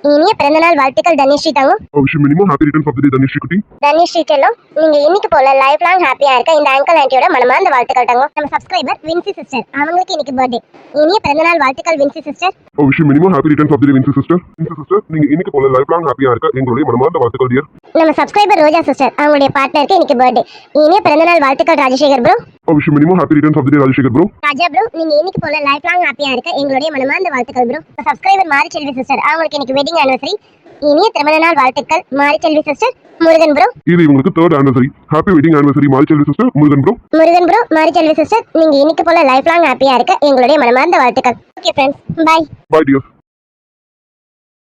B: இனிய பிறந்தநாள் வாழ்த்துக்கள் தன்யஸ்ரீ தங்கம்.
C: Wish minimum happy returns of the day Dhanyashri குட்டி.
B: தன்யஸ்ரீ செல்லம், நீங்க இன்னைக்கு போல லைஃப் லாங் ஹாப்பியா இருக்க இந்த அங்கிள் ஆண்டியோட மனமார்ந்த வாழ்த்துக்கள் தங்கம். நம்ம சப்ஸ்கிரைபர் வின்சி சிஸ்டர், அவங்களுக்கு இன்னைக்கு பர்த்டே. இனிய பிறந்தநாள் வாழ்த்துக்கள் Vinci sister.
C: Wish minimum happy returns of the day Vinci sister. Vinci sister, நீங்க இன்னைக்கு போல லைஃப் லாங் ஹாப்பியா இருக்க எங்களுடைய மனமார்ந்த வாழ்த்துக்கள் டியர்.
B: நம்ம சப்ஸ்கிரைபர் ரோஜா சிஸ்டர், அவங்களுடைய பார்ட்னருக்கு இன்னைக்கு பர்த்டே. இனிய பிறந்தநாள் வாழ்த்துக்கள் Rajasekar bro.
C: Wish minimum happy returns of the day Rajasekar bro.
B: Raja bro, நீங்க இன்னைக்கு போல லைஃப் லாங் ஹாப்பியா இருக்க எங்களுடைய மனமார்ந்த வாழ்த்துக்கள் ப்ரோ. சப்ஸ்கிரைபர் மாரி செல்வி சிஸ்டர், அவங்களுக்கு இன்னைக்கு வெட்டிங் ஆனிவர்சரி. இனிய திருமண நாள் வாழ்த்துக்கள் மாரிச்செல்வி சிஸ்டர் முருகன் ப்ரோ.
C: இது இவங்களுக்கு 3rd anniversary. Happy wedding anniversary Mariselvi sister, Murugan bro.
B: Murugan bro, Mariselvi sister, நீங்க இன்னைக்கு போல லைஃப் லாங் ஹாப்பியா இருக்க எங்களுடைய மனமார்ந்த வாழ்த்துக்கள். Okay friends, bye.
C: Bye dear.